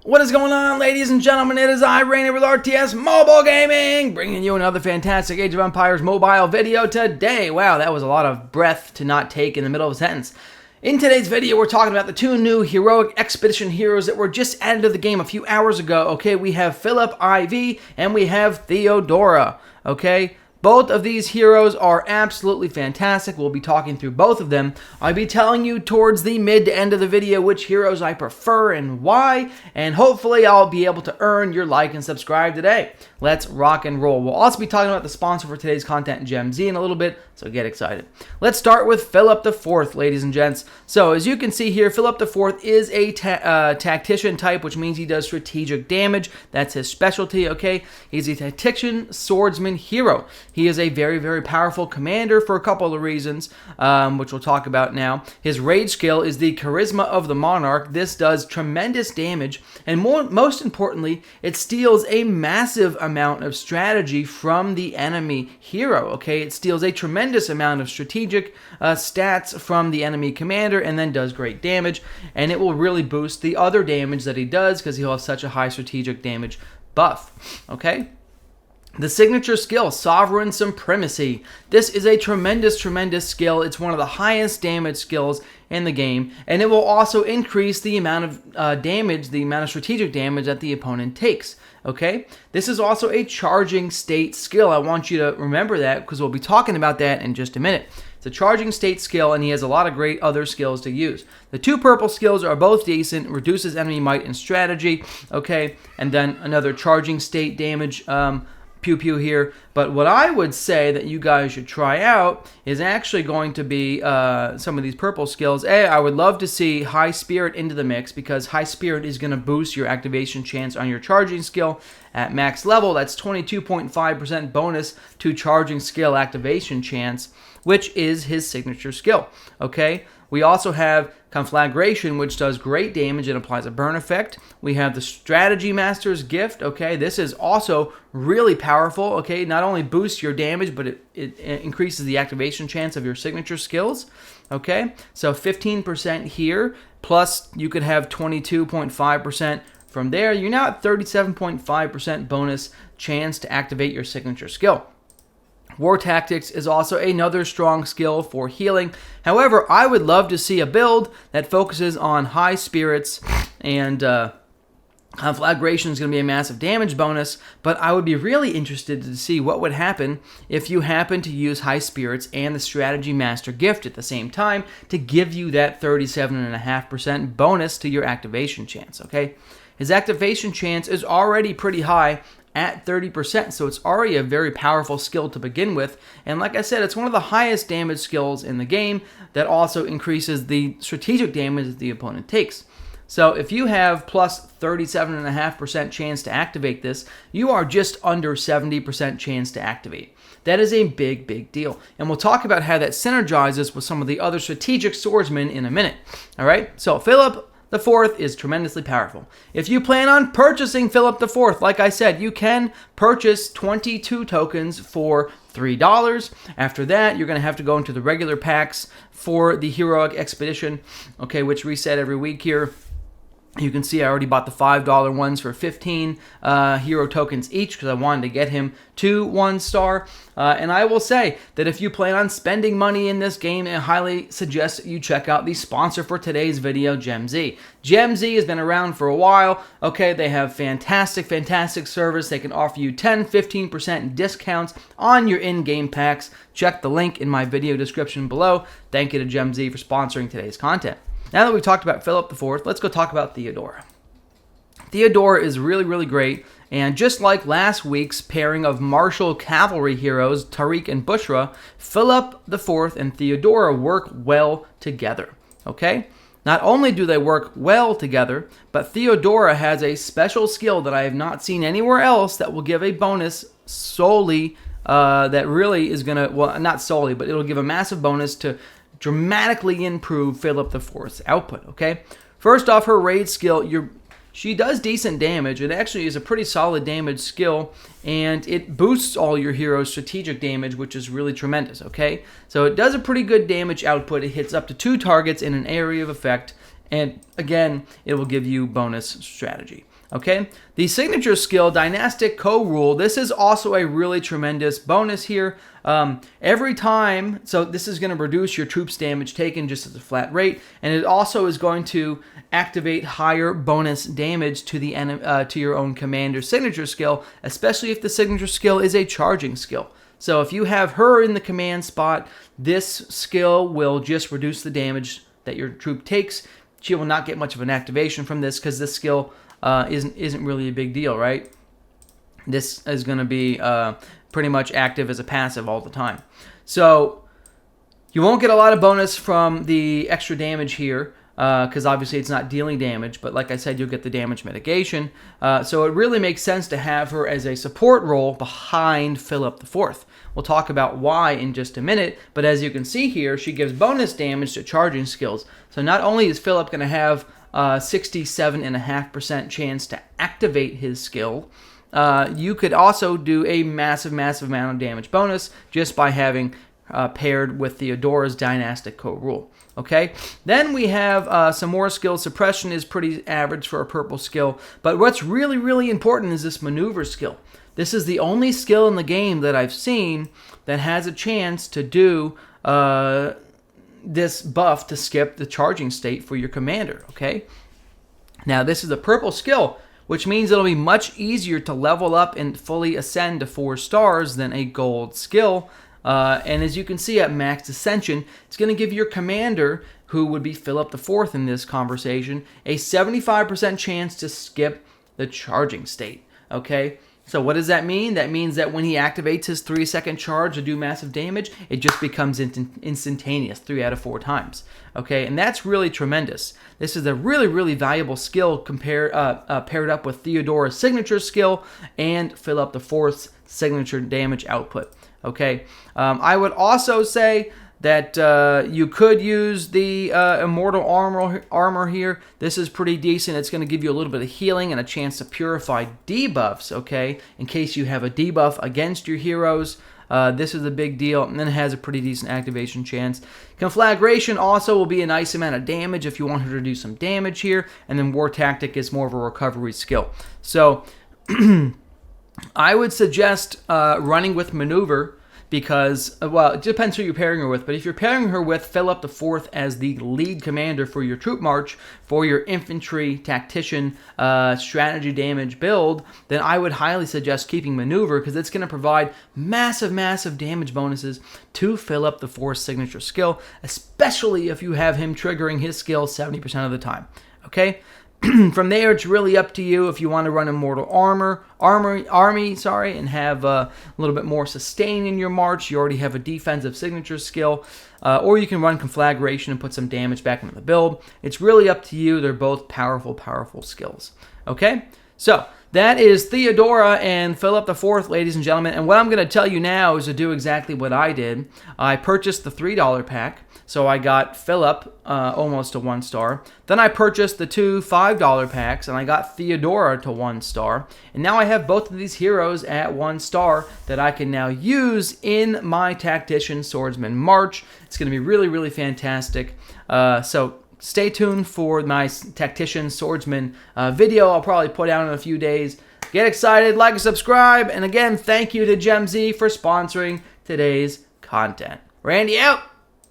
What is going on, ladies and gentlemen? It is I, Rainer, with RTS Mobile Gaming, bringing you another fantastic Age of Empires mobile video today. Wow, that was a lot of breath to not take in the middle of a sentence. In today's video, we're talking about the two new heroic expedition heroes that were just added to the game a few hours ago. Okay, we have Philip IV and we have Theodora. Okay, both of these heroes are absolutely fantastic. We'll be talking through both of them. I'll be telling you towards the mid to end of the video which heroes I prefer and why, and hopefully I'll be able to earn your like and subscribe today. Let's rock and roll. We'll also be talking about the sponsor for today's content, GemZ, in a little bit, so get excited. Let's start with Philip IV, ladies and gents. So as you can see here, Philip IV is a tactician type, which means he does strategic damage. That's his specialty, okay? He's a Tactician Swordsman hero. He is a very, very powerful commander for a couple of reasons, which we'll talk about now. His rage skill is the Charisma of the Monarch. This does tremendous damage, and most importantly, it steals a massive amount of strategy from the enemy hero, okay? It steals a tremendous amount of strategic stats from the enemy commander and then does great damage, and it will really boost the other damage that he does because he'll have such a high strategic damage buff, okay? The signature skill, Sovereign Supremacy. This is a tremendous, tremendous skill. It's one of the highest damage skills in the game, and it will also increase the amount of damage, the amount of strategic damage that the opponent takes. Okay? This is also a charging state skill. I want you to remember that because we'll be talking about that in just a minute. It's a charging state skill, and he has a lot of great other skills to use. The two purple skills are both decent, reduces enemy might and strategy, okay? And then another charging state damage pew-pew here, but what I would say that you guys should try out is actually going to be some of these purple skills. I would love to see High Spirit into the mix because High Spirit is going to boost your activation chance on your charging skill at max level. That's 22.5% bonus to charging skill activation chance, which is his signature skill, okay? We also have Conflagration, which does great damage and applies a burn effect. We have the Strategy Master's Gift, okay? This is also really powerful, okay? Not only boosts your damage, but it increases the activation chance of your signature skills, okay? So 15% here, plus you could have 22.5% from there. You're now at 37.5% bonus chance to activate your signature skill. War Tactics is also another strong skill for healing. However, I would love to see a build that focuses on high spirits, and Conflagration is going to be a massive damage bonus, but I would be really interested to see what would happen if you happen to use high spirits and the Strategy Master Gift at the same time to give you that 37.5% bonus to your activation chance, okay? His activation chance is already pretty high at 30%, so it's already a very powerful skill to begin with, and like I said, it's one of the highest damage skills in the game that also increases the strategic damage that the opponent takes. So if you have plus 37.5% chance to activate this, you are just under 70% chance to activate. That is a big, big deal, and we'll talk about how that synergizes with some of the other strategic swordsmen in a minute. Alright, so Philip the Fourth is tremendously powerful. If you plan on purchasing Philip the Fourth, like I said, you can purchase 22 tokens for $3. After that, you're going to have to go into the regular packs for the Heroic Expedition, okay, which reset every week here. You can see I already bought the $5 ones for 15 hero tokens each because I wanted to get him to 1 star. And I will say that if you plan on spending money in this game, I highly suggest that you check out the sponsor for today's video, GemZ. GemZ has been around for a while. Okay, they have fantastic, fantastic service. They can offer you 10-15% discounts on your in-game packs. Check the link in my video description below. Thank you to GemZ for sponsoring today's content. Now that we've talked about Philip IV, let's go talk about Theodora. Theodora is really, really great, and just like last week's pairing of martial cavalry heroes, Tariq and Bushra, Philip IV and Theodora work well together, okay? Not only do they work well together, but Theodora has a special skill that I have not seen anywhere else that will give a bonus solely, that really is going to, well, not solely, but it'll give a massive bonus to dramatically improve Philip IV's output, okay? First off, her raid skill, she does decent damage. It actually is a pretty solid damage skill, and it boosts all your heroes' strategic damage, which is really tremendous, okay? So it does a pretty good damage output. It hits up to 2 targets in an area of effect, and again, it will give you bonus strategy. Okay, the signature skill, Dynastic Co-Rule, this is also a really tremendous bonus here. Every time, so this is going to reduce your troops' damage taken just as a flat rate, and it also is going to activate higher bonus damage to the to your own commander's signature skill, especially if the signature skill is a charging skill. So if you have her in the command spot, this skill will just reduce the damage that your troop takes. She will not get much of an activation from this because this skill isn't really a big deal, right? This is going to be pretty much active as a passive all the time. So you won't get a lot of bonus from the extra damage here because obviously it's not dealing damage, but like I said, you'll get the damage mitigation. So it really makes sense to have her as a support role behind Philip IV. We'll talk about why in just a minute, but as you can see here, she gives bonus damage to charging skills. So not only is Philip going to have 67.5% chance to activate his skill, you could also do a massive amount of damage bonus just by having paired with Theodora's Dynastic Co-Rule. Okay, then we have some more skills. Suppression is pretty average for a purple skill, but what's really important is this maneuver skill. This is the only skill in the game that I've seen that has a chance to do this buff to skip the charging state for your commander, okay? Now, this is a purple skill, which means it'll be much easier to level up and fully ascend to 4 stars than a gold skill. And as you can see at max ascension, it's going to give your commander, who would be Philip IV in this conversation, a 75% chance to skip the charging state, okay? So what does that mean? That means that when he activates his 3-second charge to do massive damage, it just becomes instantaneous 3 out of 4 times. Okay, and that's really tremendous. This is a really valuable skill paired up with Theodora's signature skill and Philip IV's signature damage output. Okay, I would also say that you could use the Immortal Armor here. This is pretty decent. It's going to give you a little bit of healing and a chance to purify debuffs, okay, in case you have a debuff against your heroes. This is a big deal, and then it has a pretty decent activation chance. Conflagration also will be a nice amount of damage if you want her to do some damage here, and then War Tactic is more of a recovery skill. So I would suggest running with Maneuver, because, well, it depends who you're pairing her with, but if you're pairing her with Philip IV as the lead commander for your troop march, for your infantry tactician strategy damage build, then I would highly suggest keeping Maneuver, because it's going to provide massive damage bonuses to Philip IV's signature skill, especially if you have him triggering his skill 70% of the time, okay? From there, it's really up to you if you want to run Immortal Army, and have a little bit more sustain in your march. You already have a defensive signature skill, or you can run Conflagration and put some damage back into the build. It's really up to you. They're both powerful skills. Okay, so that is Theodora and Philip IV, ladies and gentlemen. And what I'm going to tell you now is to do exactly what I did. I purchased the $3 pack. So I got Philip almost to 1 star. Then I purchased the 2 $5 packs, and I got Theodora to 1 star. And now I have both of these heroes at 1 star that I can now use in my Tactician Swordsman March. It's going to be really fantastic. So stay tuned for my Tactician Swordsman video I'll probably put out in a few days. Get excited, like and subscribe. And again, thank you to GemZ for sponsoring today's content. Randy out!